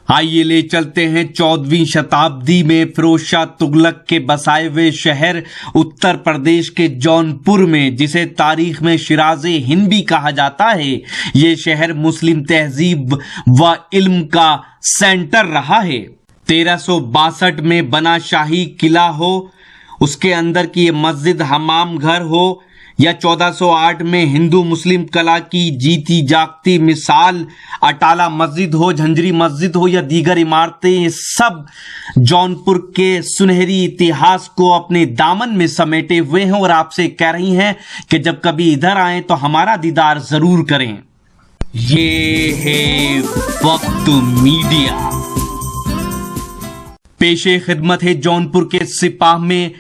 आइए ले चलते हैं 14वीं शताब्दी में फिरोज शाह तुगलक के बसाए हुए शहर उत्तर प्रदेश के जौनपुर में, जिसे तारीख में शिराज़े हिंद भी कहा जाता है। ये शहर मुस्लिम तहजीब व इल्म का सेंटर रहा है। 1362 में बना शाही किला हो, उसके अंदर की ये मस्जिद हमाम घर हो, या 1408 में हिंदू मुस्लिम कला की जीती जागती मिसाल अटाला मस्जिद हो, झंझरी मस्जिद हो या दीगर इमारतें, ये सब जौनपुर के सुनहरी इतिहास को अपने दामन में समेटे हुए हैं और आपसे कह रही हैं कि जब कभी इधर आए तो हमारा दीदार जरूर करें। ये है वक्त मीडिया। पेशे खिदमत है जौनपुर के सिपाह में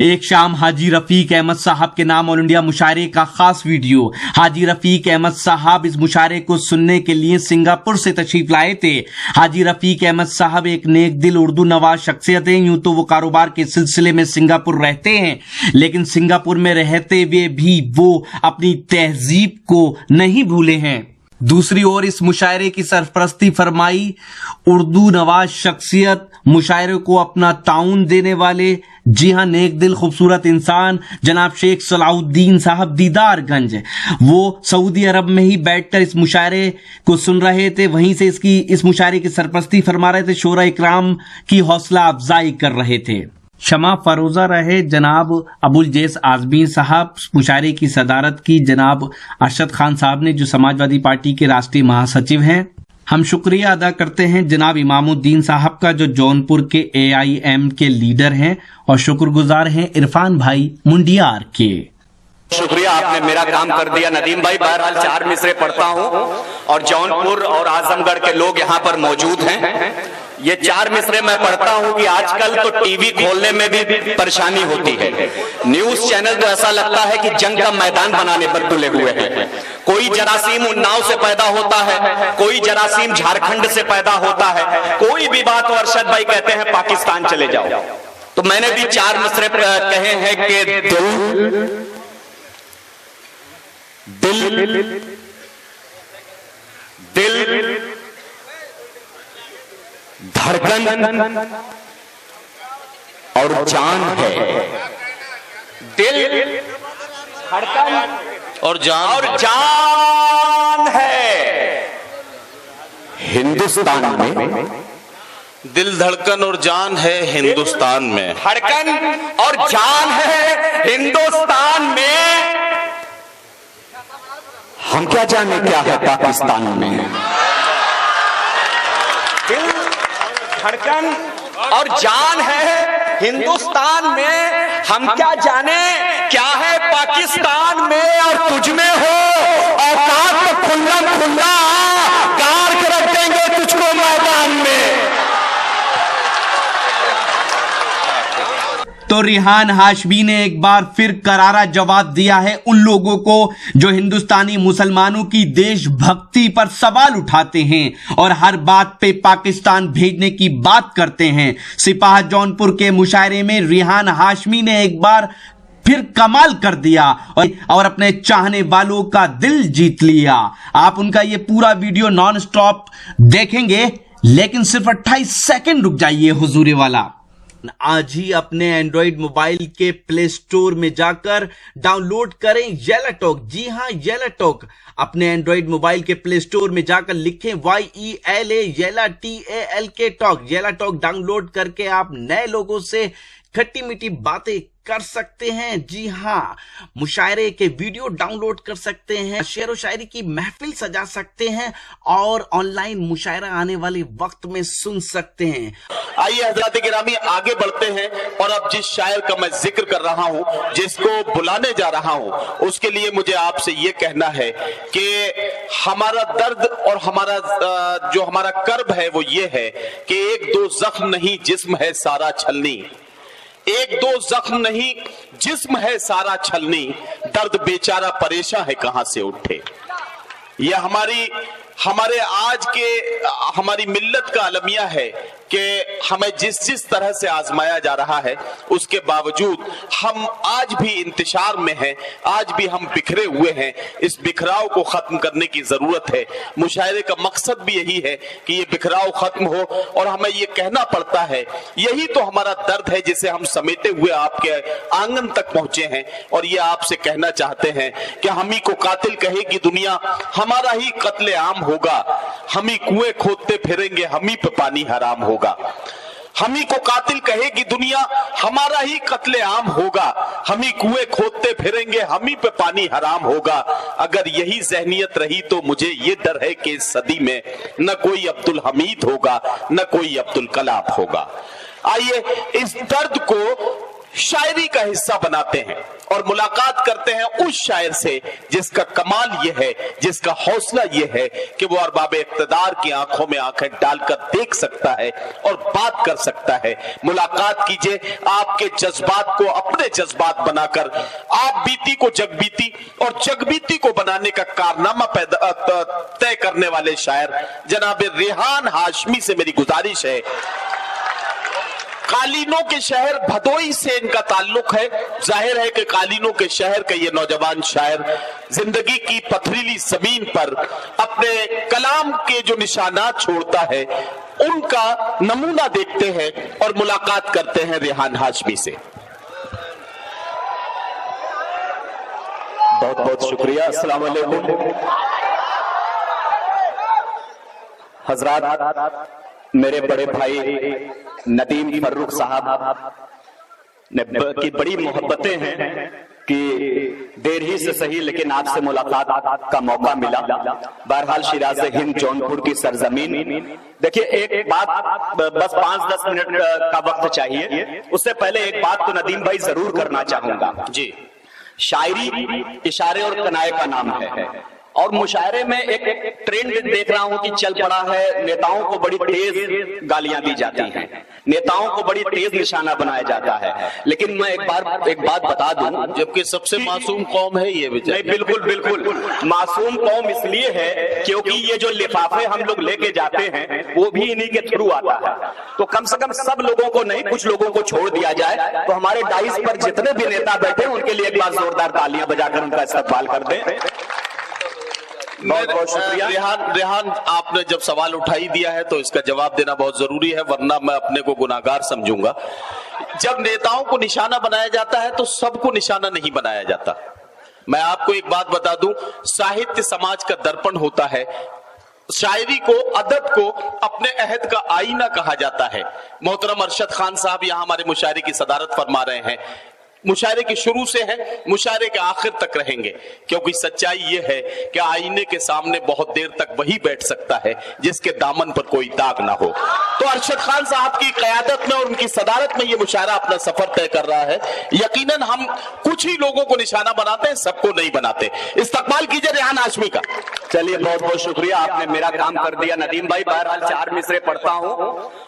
एक शाम हाजी रफीक अहमद साहब के नाम ऑल इंडिया मुशायरे का खास वीडियो। हाजी रफीक अहमद साहब इस मुशायरे को सुनने के लिए सिंगापुर से तशरीफ लाए थे। हाजी रफीक अहमद साहब एक नेक दिल उर्दू नवाज शख्सियत हैं। यूं तो वो कारोबार के सिलसिले में सिंगापुर रहते हैं, लेकिन सिंगापुर में रहते हुए भी वो अपनी तहजीब को नहीं भूले हैं। दूसरी ओर इस मुशायरे की सरपरस्ती फरमाई उर्दू नवाज शख्सियत, मुशायरे को अपना ताउन देने वाले, जी हां, नेक दिल खूबसूरत इंसान जनाब शेख सलाउद्दीन साहब दीदारगंज। वो सऊदी अरब में ही बैठकर इस मुशायरे को सुन रहे थे, वहीं से इस मुशायरे की सरपरस्ती फरमा रहे थे, शोरा इकराम की हौसला अफजाई कर रहे थे। शमा फरोजा रहे जनाब अबुल जैस आजमी साहब। मुशायरे की सदारत की जनाब अरशद खान साहब ने, जो समाजवादी पार्टी के राष्ट्रीय महासचिव हैं। हम शुक्रिया अदा करते हैं जनाब इमामुद्दीन साहब का, जो जौनपुर के AIM के लीडर हैं, और शुक्रगुजार हैं इरफान भाई मुंडियार के। शुक्रिया, आपने मेरा काम कर दिया नदीम भाई। बहरहाल 4 मिसरे पढ़ता हूँ और जौनपुर और आजमगढ़ के लोग यहाँ पर मौजूद हैं। ये 4 मिसरे मैं पढ़ता हूँ कि आजकल तो टीवी खोलने में भी परेशानी होती है। न्यूज चैनल तो ऐसा लगता है कि जंग का मैदान बनाने पर तुले हुए हैं। कोई जरासीम उन्नाव से पैदा होता है, कोई जरासीम झारखंड से पैदा होता है, कोई भी बात हो अरशद भाई कहते हैं पाकिस्तान चले जाओ। तो मैंने भी 4 मिसरे कहे हैं कि दिल धड़कन और जान है। दिल धड़कन और जान है हिंदुस्तान में। दिल धड़कन और जान है हिंदुस्तान में। धड़कन और जान है हिंदुस्तान में। हम क्या जाने क्या है पाकिस्तान में। दिल धड़कन और जान है हिंदुस्तान में, हम क्या जाने क्या है पाकिस्तान में। और तुझ में हो औकात तो खुल्ला खुल्ला गाड़ के रख देंगे तुझको मैदान में। तो रिहान हाशमी ने एक बार फिर करारा जवाब दिया है उन लोगों को जो हिंदुस्तानी मुसलमानों की देशभक्ति पर सवाल उठाते हैं और हर बात पे पाकिस्तान भेजने की बात करते हैं। सिपाह जौनपुर के मुशायरे में रिहान हाशमी ने एक बार फिर कमाल कर दिया और अपने चाहने वालों का दिल जीत लिया। आप उनका ये पूरा वीडियो नॉन स्टॉप देखेंगे, लेकिन सिर्फ 28 सेकंड रुक जाइए हुजूरे वाला। आज ही अपने एंड्रॉइड मोबाइल के प्ले स्टोर में जाकर डाउनलोड करें येला टॉक। जी हां, येला टॉक। अपने एंड्रॉइड मोबाइल के प्ले स्टोर में जाकर लिखें YELA येला TALK टॉक। येला टॉक डाउनलोड करके आप नए लोगों से खट्टी मीठी बातें कर सकते हैं। जी हां, मुशायरे के वीडियो डाउनलोड कर सकते हैं, शेर व शायरी की महफिल सजा सकते हैं और ऑनलाइन मुशायरा आने वाले वक्त में सुन सकते हैं। आइए हजरात गिरामी आगे बढ़ते हैं और अब जिस शायर का मैं जिक्र कर रहा हूं, जिसको बुलाने जा रहा हूं, उसके लिए मुझे आपसे यह कहना है कि हमारा दर्द और हमारा कर्ब है वो ये है कि 1-2 जख्म नहीं जिस्म है सारा छलनी। 1-2 जख्म नहीं जिस्म है सारा छलनी, दर्द बेचारा परेशान है कहां से उठे। यह हमारी मिल्लत का अलमिया है कि हमें जिस जिस तरह से आजमाया जा रहा है उसके बावजूद हम आज भी इंतशार में हैं, आज भी हम बिखरे हुए हैं। इस बिखराव को खत्म करने की जरूरत है। मुशायरे का मकसद भी यही है कि ये बिखराव खत्म हो और हमें ये कहना पड़ता है। यही तो हमारा दर्द है जिसे हम समेटे हुए आपके आंगन तक पहुंचे हैं और ये आपसे कहना चाहते हैं कि हम ही को कातिल कहेगी दुनिया, हमारा ही कत्ले आम होगा। हम ही कुएं खोदते फिरेंगे, हम ही पे पानी हराम होगा। हम ही को कातिल कहेगी दुनिया, हमारा ही कत्ले आम होगा। हम ही कुएं खोदते फिरेंगे, हम ही पे पानी हराम होगा। अगर यही जहनियत रही तो मुझे ये डर है कि इस सदी में न कोई अब्दुल हमीद होगा, न कोई अब्दुल कलाम होगा। आइए इस दर्द को शायरी का हिस्सा बनाते हैं और मुलाकात करते हैं उस शायर से जिसका कमाल यह है, जिसका हौसला यह है कि वो अरबाब इक़्तिदार की आंखों में आंखें डालकर देख सकता है और बात कर सकता है। मुलाकात कीजिए, आपके जज्बात को अपने जज्बात बनाकर आप बीती को जगबीती और जगबीती को बनाने का कारनामा तय करने वाले शायर जनाब रेहान हाशमी से मेरी गुजारिश है। कालीनों के शहर भदोई से इनका ताल्लुक है। जाहिर है कि कालीनों के शहर का ये नौजवान शायर जिंदगी की पथरीली जमीन पर अपने कलाम के जो निशानात छोड़ता है उनका नमूना देखते हैं और मुलाकात करते हैं रेहान हाशमी से। बहुत बहुत शुक्रिया। अस्सलाम वालेकुम हजरात। मेरे बड़े भाई नदीम फर्रुख साहब ने की बड़ी मोहब्बतें हैं कि देर ही से सही लेकिन आपसे मुलाकात का मौका मिला। बहरहाल शिराज हिंद जौनपुर की सरजमीन। देखिए एक बात, बस 5-10 मिनट का वक्त चाहिए। उससे पहले एक बात तो नदीम भाई जरूर करना चाहूंगा जी। शायरी इशारे और कनाए का नाम है और मुशायरे में एक ट्रेंड देख रहा हूं कि चल पड़ा है। नेताओं को बड़ी तेज गालियां दी जाती हैं, नेताओं को बड़ी तेज निशाना बनाया जाता है। लेकिन मैं एक बात बता दूं, जबकि सबसे मासूम कौम है ये नहीं, बिल्कुल बिल्कुल मासूम कौम इसलिए है क्योंकि ये जो लिफाफे हम लोग लेके जाते हैं वो भी इन्हीं के थ्रू आता है। तो कम से कम सब लोगों को नहीं, कुछ लोगों को छोड़ दिया जाए। तो हमारे डाइस पर जितने भी नेता बैठे उनके लिए एक बार जोरदार तालियां बजाकर उनका इस्तकबाल कर दें। बहुत बहुत शुक्रिया। रेहान आपने जब सवाल उठाई दिया है तो इसका जवाब देना बहुत जरूरी है, वरना मैं अपने को गुनाहगार समझूंगा। जब नेताओं को निशाना बनाया जाता है तो सबको निशाना नहीं बनाया जाता। मैं आपको एक बात बता दूं, साहित्य समाज का दर्पण होता है। शायरी को, अदब को अपने अहद का आईना कहा जाता है। मोहतरम अरशद खान साहब यहाँ हमारे मुशायरे की सदारत फरमा रहे हैं। मुशायरे के शुरू से है, मुशायरे के आखिर तक रहेंगे, क्योंकि सच्चाई यह है कि आईने के सामने बहुत देर तक वही बैठ सकता है जिसके दामन पर कोई दाग ना हो। तो अरशद खान साहब की क़यादत में और उनकी सदारत में यह मुशायरा अपना सफर तय कर रहा है। यकीनन हम कुछ ही लोगों को निशाना बनाते हैं, सबको नहीं बनाते। इस्तकबाल कीजिए रेहान हाशमी का। चलिए बहुत बहुत शुक्रिया, आपने मेरा काम कर दिया नदीम भाई। बहरहाल 4 मिसरे पढ़ता हूं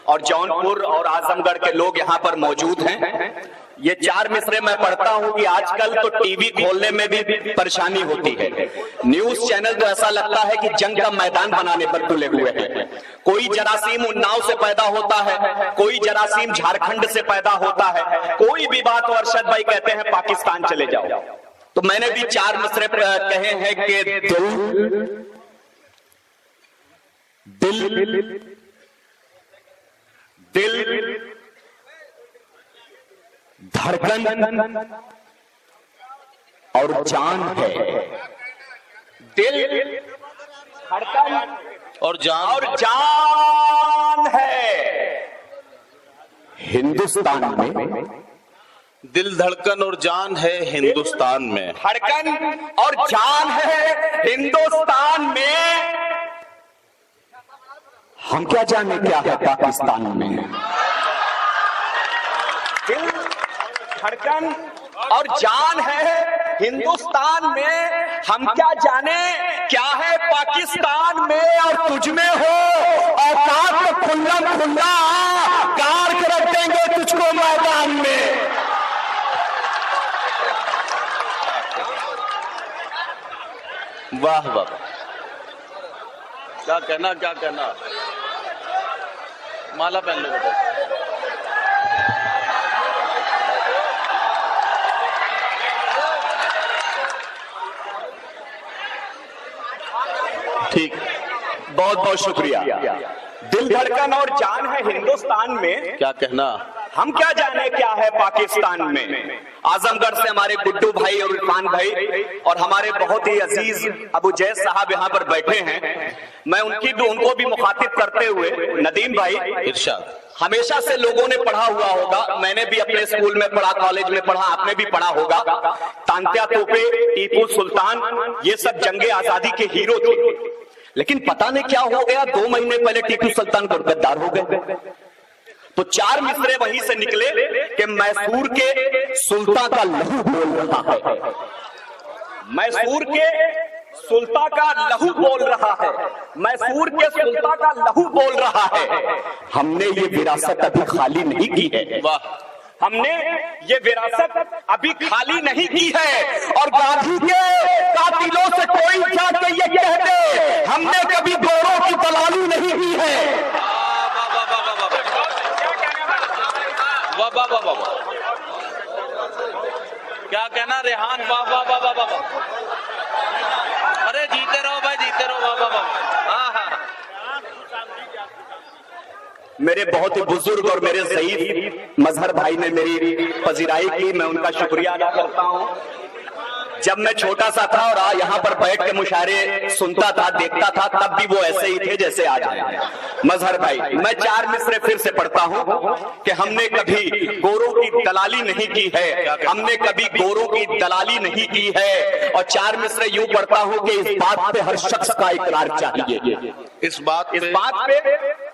और जौनपुर और आजमगढ़ के लोग यहाँ पर मौजूद हैं। ये 4 मिसरे मैं पढ़ता हूं कि आजकल तो टीवी खोलने में भी परेशानी होती है। न्यूज चैनल तो ऐसा लगता है कि जंग का मैदान बनाने पर तुले हुए हैं। कोई जरासीम उन्नाव से पैदा होता है, कोई जरासीम झारखंड से पैदा होता है, कोई भी बात हो अरशद भाई कहते हैं पाकिस्तान चले जाओ। तो मैंने भी 4 मिसरे कहे हैं कि दिल धड़कन और जान है। दिल धड़कन और जान है हिंदुस्तान में। दिल धड़कन और जान है हिंदुस्तान में। धड़कन और जान है हिंदुस्तान में। हम क्या जाने क्या है पाकिस्तान में। दिल धड़कन और जान है हिंदुस्तान में, हम क्या जाने क्या है पाकिस्तान में। और तुझ में हो औकात तो खुल्ला खुल्ला गाड़ के रख देंगे तुझको मैदान में। वाह वाह, क्या कहना क्या कहना। माला पहन लो बेटा। ठीक, बहुत बहुत शुक्रिया। दिल धड़कन और जान है हिंदुस्तान में, क्या कहना। हम क्या जाने क्या है पाकिस्तान में। आजमगढ़ से हमारे गुड्डू भाई और इरफान भाई और हमारे बहुत ही अजीज अबू जैद साहब यहाँ पर बैठे हैं। मैं उनको भी मुखातिब करते हुए, नदीम भाई, इरशाद। हमेशा से लोगों ने पढ़ा हुआ होगा, मैंने भी अपने स्कूल में पढ़ा, कॉलेज में पढ़ा, आपने भी पढ़ा होगा, तांत्या तोपे, टीपू सुल्तान, ये सब जंगे आजादी के हीरो थे। लेकिन पता नहीं क्या हो गया, 2 महीने पहले टीपू सुल्तान गद्दार हो गए। तो 4 मिसरे वहीं से निकले कि मैसूर के सुल्तान का लहू बोल रहा है, मैसूर के सुल्तान का लहू बोल रहा है, मैसूर के सुल्तान का लहू बोल रहा है। हमने ये विरासत अभी खाली नहीं की है। वाह, हमने ये विरासत अभी खाली नहीं की है। और गांधी के कातिलों से कोई जाके ये कह दे हमने कभी गोरों की दलाली नहीं की है। वाह वाह वाह वाह, क्या कहना रेहान, वाह वाह वाह वाह वाह। अरे जीते रहो भाई, जीते रहो, वाह वाह वाह। हाँ हाँ, मेरे बहुत ही बुजुर्ग और मेरे ज़ईफ मजहर भाई ने मेरी पजीराई की, मैं उनका शुक्रिया अदा करता हूं। जब मैं छोटा सा था और यहाँ पर बैठ के मुशायरे सुनता था, देखता था, तब भी वो ऐसे ही थे जैसे आज हैं। मजहर भाई, मैं 4 मिसरे फिर से पढ़ता हूँ कि हमने कभी गोरों की दलाली नहीं की है, हमने कभी गोरों की दलाली नहीं की है। और 4 मिसरे यूं पढ़ता हूँ कि इस बात पे हर शख्स का इकरार चाहिए। इस बात पे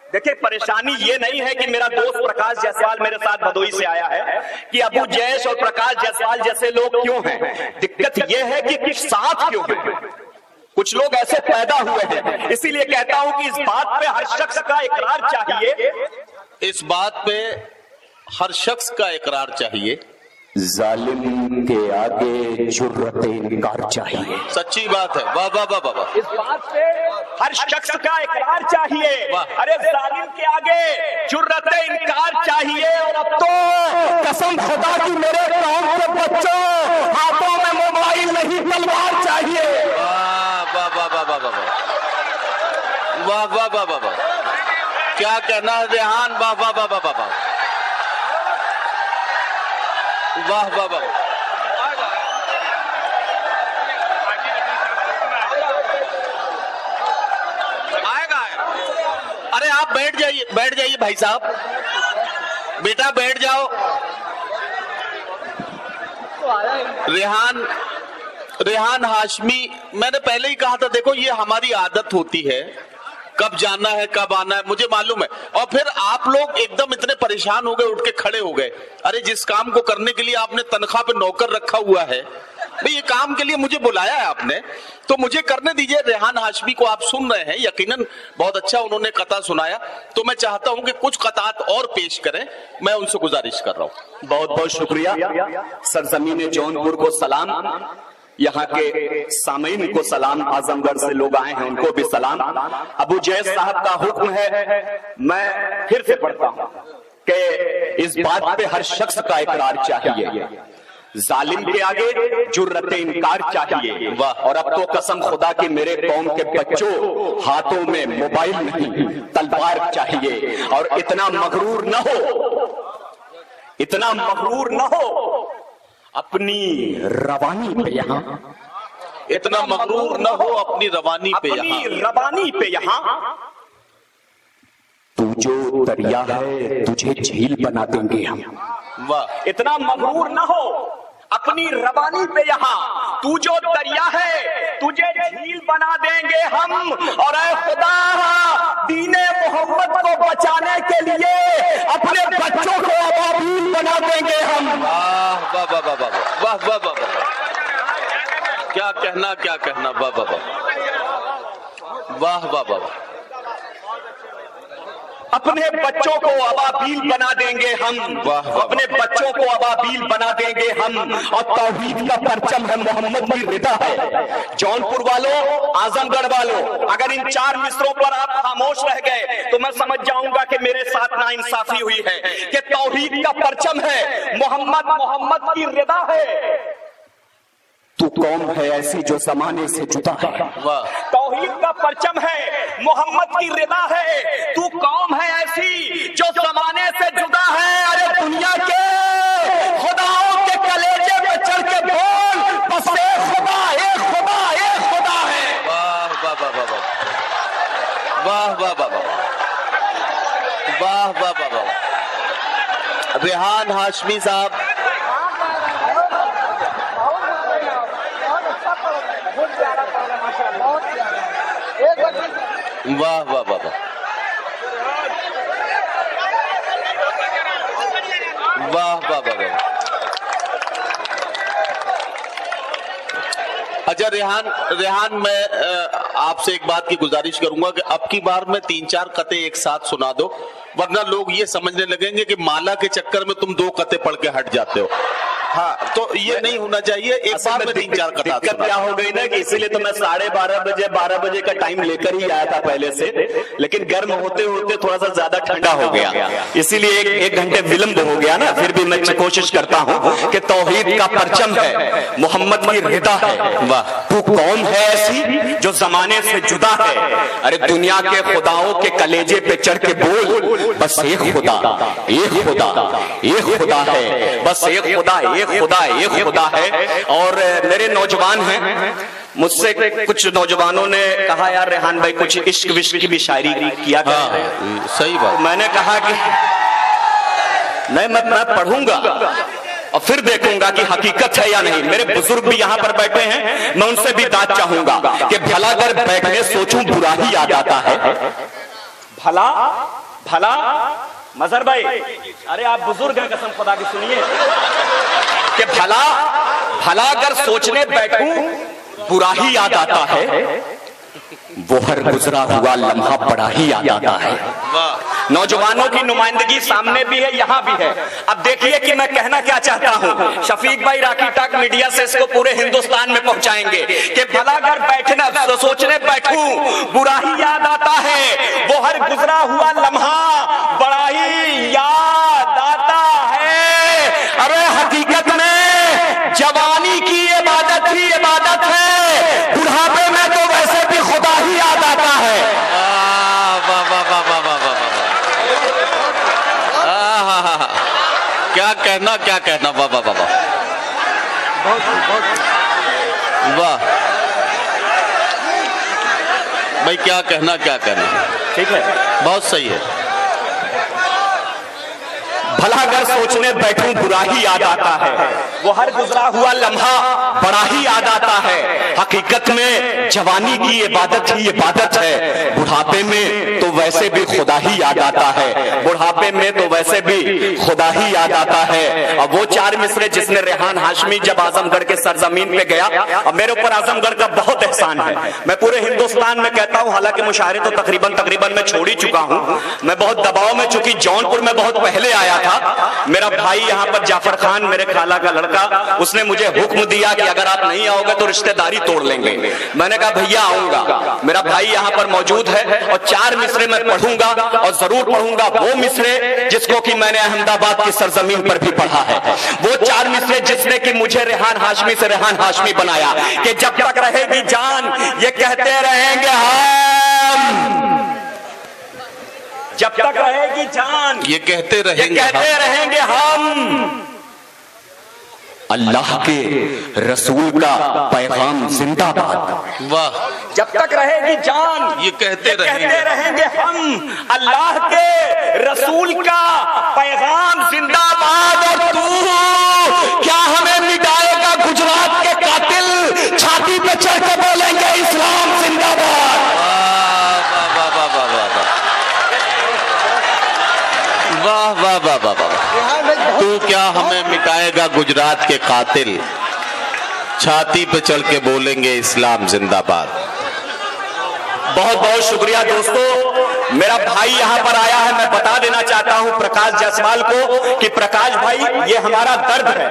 देखिए, परेशानी ये नहीं है कि मेरा दोस्त प्रकाश जायसवाल मेरे साथ भदोई से आया है कि अबू जैश और प्रकाश जायसवाल जैसे लोग क्यों हैं। दिक्कत ये है कि किस साथ क्यों हैं। कुछ लोग ऐसे पैदा हुए हैं, इसीलिए कहता हूं कि इस बात पे हर शख्स का इकरार चाहिए। इस बात पे हर शख्स का इकरार चाहिए। जालिम के आगे जुर्रत इनकार चाहिए। सच्ची बात है। वाह वाह वाह वाह। इस बात पे हर शख्स का इकरार चाहिए। अरे जालिम के आगे जुर्रत इनकार चाहिए। और अब तो कसम खुदा की मेरे गांव के बच्चों, हाथों में मोबाइल नहीं तलवार चाहिए। वाह वाह वाह वाह वाह वाह वाह वाह वाह वाह वाह, क्या कहना रेहान, वाह वाह वाह वाह वाह वाह वाह वाह वाह। आएगा। अरे आप बैठ जाइए भाई साहब, बेटा बैठ जाओ। रेहान हाशमी, मैंने पहले ही कहा था, देखो ये हमारी आदत होती है, कब जाना है कब आना है मुझे मालूम है। और फिर आप लोग एकदम इतने परेशान हो गए, उठ के खड़े हो गए। अरे जिस काम को करने के लिए आपने तनख्वाह पे नौकर रखा हुआ है, भाई ये काम के लिए मुझे बुलाया है आपने, तो मुझे करने दीजिए। रेहान हाशमी को आप सुन रहे हैं, यकीनन बहुत अच्छा उन्होंने कता सुनाया, तो मैं चाहता हूं कि कुछ कतात और पेश करें, मैं उनसे गुजारिश कर रहा हूं। बहुत बहुत शुक्रिया। सरजमीन जौनपुर को सलाम, यहाँ के सामीन को सलाम, आजमगढ़ से लोग आए हैं उनको भी सलाम। अबू जैद साहब का हुक्म है, मैं फिर से पढ़ता हूँ कि इस बात पे हर शख्स का इकरार चाहिए। जालिम के आगे जुर्रत इनकार चाहिए। और अब तो कसम खुदा की मेरे कौम के बच्चों, हाथों में मोबाइल नहीं तलवार चाहिए। और इतना मगरूर न हो, इतना मगरूर न हो अपनी रवानी पे यहाँ, इतना मगरूर न हो अपनी रवानी पे यहाँ, अपनी रवानी पे यहाँ। तू जो दरिया है तुझे झील बना देंगे हम। वाह, इतना मगरूर न हो अपनी रवानी पे यहाँ, तू जो दरिया है तुझे झील बना देंगे हम। और ऐ खुदा, दीने मोहम्मद को बचाने के लिए अपने बच्चों को अबाबील बना देंगे हम। वाह वाह वाह वाह वाह वाह वाह वाह, क्या कहना, क्या कहना, वाह वाह वाह वाह वाह वाह। अपने बच्चों को अबाबील बना देंगे हम, अपने बच्चों को अबाबील बना देंगे हम। और तौहीद का परचम है, मोहम्मद की रिदा है। जौनपुर वालों, आजमगढ़ वालों, अगर इन 4 मिसरों पर आप खामोश रह गए तो मैं समझ जाऊंगा कि मेरे साथ साथ नाइंसाफी हुई है कि तौहीद का परचम है, मोहम्मद की रिदा है। तू कौम है ऐसी जो जमाने से जुदा है। तौहीद का परचम है, मोहम्मद की रिदा है। तू कौम है ऐसी जो जमाने से जुदा है। अरे दुनिया के खुदाओं के कलेजे पे चढ़ के बोल, बस एक खुदा, एक खुदा, एक खुदा है। वाह वाह वाह वाह वाह वाह वाह वाह वाह वाह वाह। रेहान हाशमी साहब, वाह वाह वाह वाह वाह वाह वाह वाह। अच्छा रेहान, मैं आपसे एक बात की गुजारिश करूंगा कि अब की बार में 3-4 कते एक साथ सुना दो, वरना लोग ये समझने लगेंगे कि माला के चक्कर में तुम 2 कते पढ़ के हट जाते हो। हाँ, तो ये नहीं होना चाहिए। एक बार में 3-4 कता। दिक्कत क्या हो गई ना कि इसीलिए तो मैं 12:30 बजे का टाइम लेकर ही आया था पहले से, लेकिन गर्म होते होते थोड़ा सा ज्यादा ठंडा हो गया, इसीलिए एक घंटे विलंब हो गया ना। फिर भी मैं कोशिश करता हूँ कि तौहीद का परचम है, मोहम्मद की रिदा है। वाह, तू कौम है ऐसी जो जमाने से जुदा है। अरे दुनिया के खुदाओं के कलेजे पे चढ़ के बोल, बस एक खुदा, एक खुदा, एक खुदा है। बस एक खुदा, एक खुदा है। और मेरे नौजवान हैं, मुझसे कुछ नौजवानों ने कहा यार रेहान भाई कुछ इश्क विश्क की भी शायरी किया करें। सही बात। मैंने कहा कि मैं पढ़ूंगा और फिर देखूंगा कि हकीकत है या नहीं। मेरे बुजुर्ग भी यहाँ पर बैठे हैं, मैं उनसे भी दाद चाहूंगा कि भला अगर बैठने सोचूं बुरा ही याद आता है। भला भला मजहर भाई, अरे आप बुजुर्ग हैं, कसम खुदा की सुनिए कि भला अगर सोचने बैठूं बुरा ही याद आता है, वो हर गुजरा हुआ लम्हा बड़ा ही याद आता है। नौजवानों की नुमाइंदगी सामने भी है, यहाँ भी है। अब देखिए कि मैं कहना क्या चाहता हूँ। शफीक भाई राकी टाक मीडिया से इसको पूरे हिंदुस्तान में पहुंचाएंगे कि भला अगर बैठना तो सोचने बैठूं बुरा ही याद आता है, वो हर गुजरा हुआ लम्हा बड़ा ही याद आता है। अरे हकीकत में जवानी की इबादत ही इबादत है, बुढ़ापे में तो वैसे भी खुदा ही याद आता है। क्या कहना वाह वाह वाह वाह भाई, क्या कहना। ठीक है, बहुत सही है। भला अगर सोचने बैठूं बुरा ही याद आता है, वो हर गुजरा हुआ लम्हा बड़ा ही याद आता है। हकीकत में जवानी की इबादत ही इबादत है, बुढ़ापे में तो वैसे भी खुदा ही याद आता है। बुढ़ापे में तो वैसे भी खुदा ही याद आता है। और वो 4 मिसरे जिसने रेहान हाशमी जब आजमगढ़ के सरजमीन पे गया, और मेरे ऊपर आजमगढ़ का बहुत एहसान है। मैं पूरे हिंदुस्तान में कहता हूँ, हालांकि मुशायरे तो तकरीबन मैं छोड़ ही चुका हूँ। मैं बहुत दबाव में, चूंकि जौनपुर में बहुत पहले आया था। मेरा भाई यहाँ पर जाफर खान, मेरे खाला का लड़का, उसने मुझे हुक्म दिया कि अगर आप नहीं आओगे तो रिश्तेदारी तोड़ लेंगे। मैंने कहा भैया आऊंगा। मेरा भाई यहाँ पर मौजूद है और 4 मिसरे मैं पढ़ूंगा, और जरूर पढ़ूंगा वो मिसरे जिसको कि मैंने अहमदाबाद की सरजमीन पर भी पढ़ा है। वो 4 मिसरे जिसने कि मुझे रेहान हाशमी से रेहान हाशमी बनाया कि जब तक रहेगी जान ये कहते रहेंगे हम, जब तक रहेगी जान ये कहते रहेंगे हम। अल्लाह के रसूल का पैगाम जिंदाबाद। वाह, जब तक रहेगी जान ये कहते रहेंगे हम, अल्लाह के रसूल का पैगाम जिंदाबाद। और तू क्या हमें मिटाएगा गुजरात के कातिल, छाती पे चढ़ के बोलेंगे इस्लाम जिंदाबाद। वाह वाह वाह वाह वाह। तू क्या हमें मिटाएगा गुजरात के कातिल, छाती पे चढ़ के बोलेंगे इस्लाम जिंदाबाद। बहुत बहुत शुक्रिया दोस्तों। मेरा भाई यहाँ पर आया है, मैं बता देना चाहता हूँ प्रकाश जायसवाल को कि प्रकाश भाई ये हमारा दर्द है,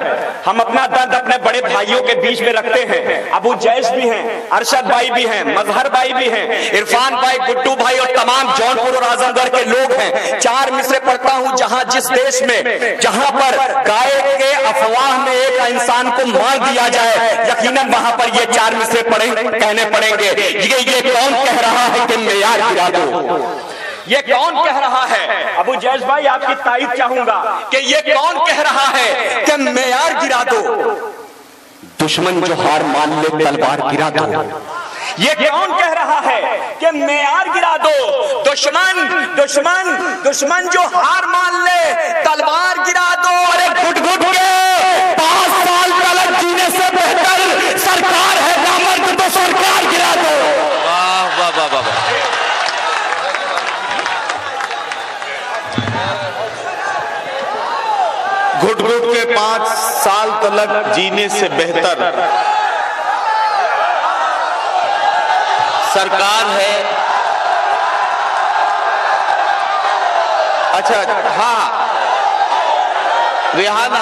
हम अपना दर्द अपने बड़े भाइयों के बीच में रखते हैं। अबू जैश भी हैं, अरशद भाई भी हैं, मजहर भाई भी हैं, इरफान भाई, गुड्डू भाई और तमाम जौनपुर और आजमगढ़ के लोग हैं। 4 मिसरे पढ़ता हूं, जहां जिस देश में जहां पर गाय के अफवाह में एक इंसान को मार दिया जाए, यकीनन वहां पर ये 4 मिसरे कहने पड़ेंगे। ये कौन कह रहा है कि मेयार गिरा दो? ये कौन कह रहा है? अबू जैश भाई आपकी तारीफ चाहूंगा कि ये कौन कह रहा है कि मेयार गिरा दो? दुश्मन जो हार मान ले तलवार गिरा दो। ये कौन कह रहा है कि मेयार गिरा दो? दुश्मन जो हार मान ले तलवार गिरा दो। अरे घुट घुट के 5 साल तक जीने से बेहतर सरकार है नामर्द, तो सरकार गिरा दो। वाह वाह वाह वाह। घुट घुट के 5 साल तक जीने से बेहतर सरकार है। अच्छा, हाँ, रेहान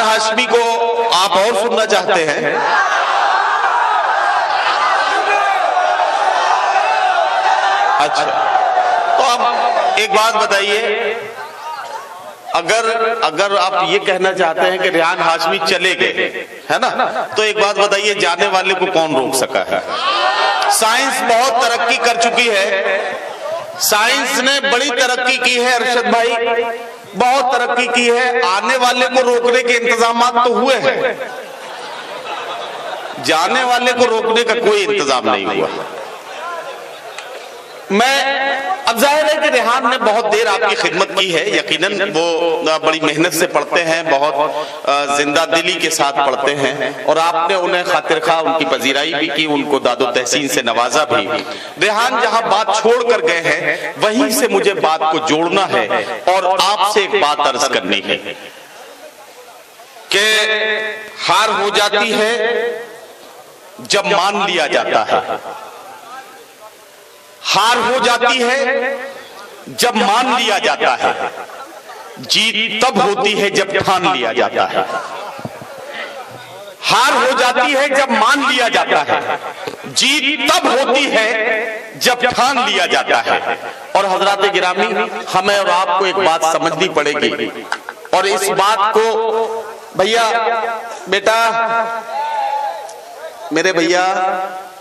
हाशमी को आप और सुनना चाहते हैं? अच्छा, तो आप एक बात बताइए, अगर आप ये कहना चाहते हैं कि रेहान हाशमी चले गए, है ना, तो एक बात बताइए, जाने वाले को कौन रोक सका है? साइंस बहुत तरक्की कर चुकी है, साइंस ने बड़ी तरक्की की है, अरशद भाई बहुत तरक्की की है। आने वाले को रोकने के इंतजाम तो हुए हैं, जाने वाले को रोकने का कोई इंतजाम नहीं हुआ। अब जाहिर है कि रेहान ने बहुत देर आपकी खिदमत की है, यकीनन वो बड़ी मेहनत से पढ़ते हैं, बहुत जिंदा दिली के साथ पढ़ते हैं, और आपने उन्हें खातिर खा उनकी पजीराई भी की, उनको दादो तहसीन से नवाजा भी। रेहान जहां बात छोड़ कर गए हैं वहीं से मुझे बात को जोड़ना है और आपसे एक बात अर्ज करनी है कि हार हो जाती है जब मान लिया जाता है, हार हो जाती है जब मान लिया जाता है, जीत तब होती है जब ठान लिया जाता है। हार हो जाती है जब मान लिया जाता है, जीत तब होती है जब ठान लिया जाता है। और हजरात गिरामी, हमें और आपको एक बात समझनी पड़ेगी, और इस बात को भैया, बेटा, मेरे भैया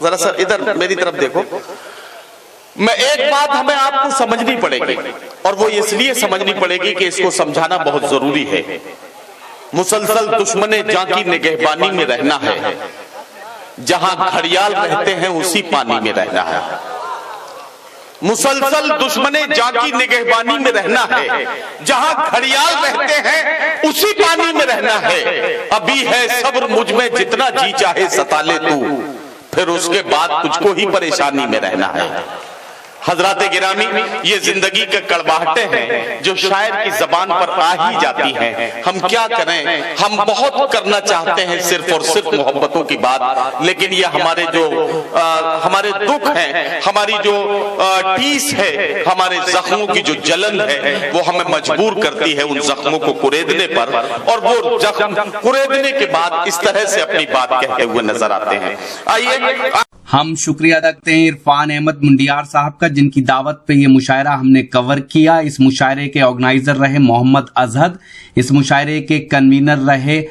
जरा सा इधर मेरी तरफ देखो, मैं एक बात हमें आपको समझनी पड़ेगी, और वो इसलिए समझनी पड़ेगी कि इसको समझाना बहुत जरूरी है। मुसलसल दुश्मने जां की निगहबानी में रहना है, जहां घड़ियाल रहते हैं उसी पानी में रहना है। मुसलसल दुश्मने जां की निगहबानी में रहना है, जहां घड़ियाल रहते हैं उसी पानी में रहना है। अभी है सब्र मुझ में, जितना जी चाहे सता ले तू, फिर उसके बाद तुझको ही परेशानी में रहना है। हजरात गिरामी, ये जिंदगी के कड़वाहटे हैं जो शायर की जबान पर आ ही जाती हैं। हम क्या करें, हम बहुत करना चाहते हैं सिर्फ और सिर्फ मोहब्बतों की बात, लेकिन ये हमारे जो हमारे दुख हैं, हमारी जो टीस है, हमारे जख्मों की जो जलन है, वो हमें मजबूर करती है उन जख्मों को कुरेदने पर, और वो जख्म कुरेदने के बाद इस तरह से अपनी बात कहते हुए नजर आते हैं। आइए, हम शुक्रिया अदा करते हैं इरफान अहमद मुंडियार साहब का, जिनकी दावत पे ये मुशायरा हमने कवर किया। इस मुशायरे के ऑर्गेनाइजर रहे मोहम्मद अजहद, इस मुशायरे के कन्वीनर रहे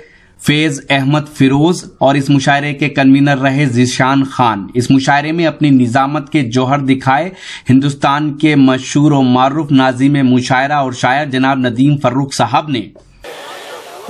फैज अहमद फिरोज, और इस मुशायरे के कन्वीनर रहे जिशान खान। इस मुशायरे में अपनी निजामत के जौहर दिखाए हिंदुस्तान के मशहूर और मारूफ नाज़िम मुशायरा और शायर जनाब नदीम फर्रुख साहब ने।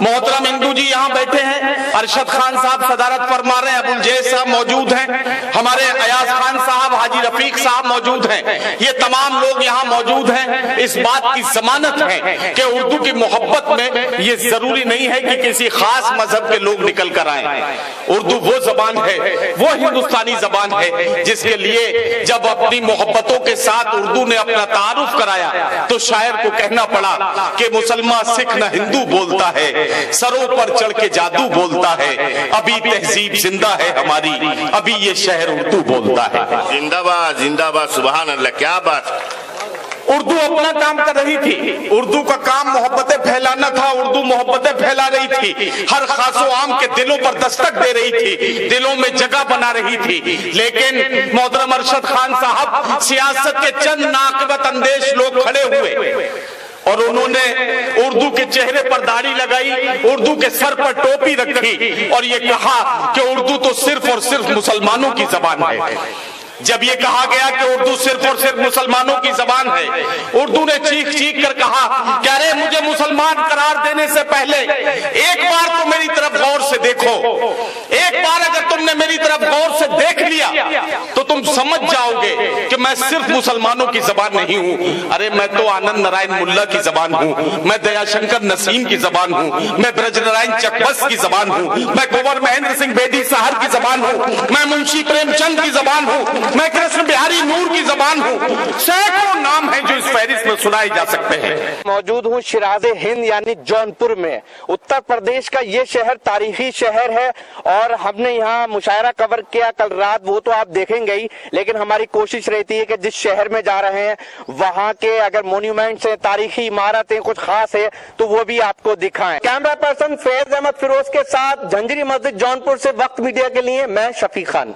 मोहतरम हिंदू जी यहाँ बैठे हैं, अरशद खान साहब सदारत फरमा रहे हैं, अबुल जैद साहब मौजूद हैं, हमारे अयाज खान साहब, हाजी रफीक साहब मौजूद हैं, ये तमाम लोग यहाँ मौजूद हैं। इस बात की जमानत है कि उर्दू की मोहब्बत में ये जरूरी नहीं है कि किसी खास मजहब के लोग निकल कर आए। उर्दू वो जबान है, वो हिंदुस्तानी जबान है जिसके लिए जब अपनी मोहब्बतों के साथ उर्दू ने अपना तारुफ कराया तो शायर को कहना पड़ा कि मुसलमान सिख न हिंदू बोलता है, सरों पर चढ़ के जादू बोलता है, अभी तहजीब जिंदा है हमारी, अभी ये शहर उर्दू बोलता है। जिंदाबाद जिंदाबाद, सुभान अल्लाह, क्या बात। उर्दू अपना काम कर रही थी। उर्दू का काम मोहब्बतें फैलाना था। उर्दू मोहब्बतें फैला रही थी, हर खासो आम के दिलों पर दस्तक दे रही थी, दिलों में जगह बना रही थी। लेकिन मोहतरम अरशद खान साहब, सियासत के चंद नाक़िबत अंदेश लोग खड़े हुए और उन्होंने उर्दू के चेहरे पर दाढ़ी लगाई, उर्दू के सर पर टोपी रखी और ये कहा कि उर्दू तो सिर्फ और सिर्फ मुसलमानों की जबान है। जब ये कहा गया कि उर्दू सिर्फ और सिर्फ मुसलमानों की जबान है, उर्दू ने चीख चीख कर कहा कि अरे मुझे मुसलमान करार देने से पहले एक बार तो मेरी तरफ गौर से देखो। एक बार अगर तुमने मेरी तरफ गौर से देख लिया तो तुम समझ जाओगे कि मैं सिर्फ मुसलमानों की जबान नहीं हूं। अरे मैं तो आनंद नारायण मुल्ला की जबान हूं, मैं दयाशंकर नसीम की जबान हूं, मैं ब्रजनारायण चकबस की जबान हूं, मैं कुंवर महेंद्र सिंह बेदी साहब की जबान हूं, मैं मुंशी प्रेमचंद की जबान हूं, मैं कृष्ण बिहारी नूर की जबान हूं। सैकड़ों नाम हैं जो इस फहरिस्त में सुनाए जा सकते हैं। मौजूद हूँ शिराज़े हिंद यानी जौनपुर में। उत्तर प्रदेश का ये शहर तारीखी शहर है और हमने यहाँ मुशायरा कवर किया कल रात, वो तो आप देखेंगे ही, लेकिन हमारी कोशिश रहती है कि जिस शहर में जा रहे हैं वहाँ के अगर मोन्यूमेंट्स है, तारीखी इमारतें कुछ खास है तो वो भी आपको दिखाएं। कैमरा पर्सन फैज अहमद फिरोज के साथ झंझरी मस्जिद जौनपुर से वक्त मीडिया के लिए मैं शफीक खान।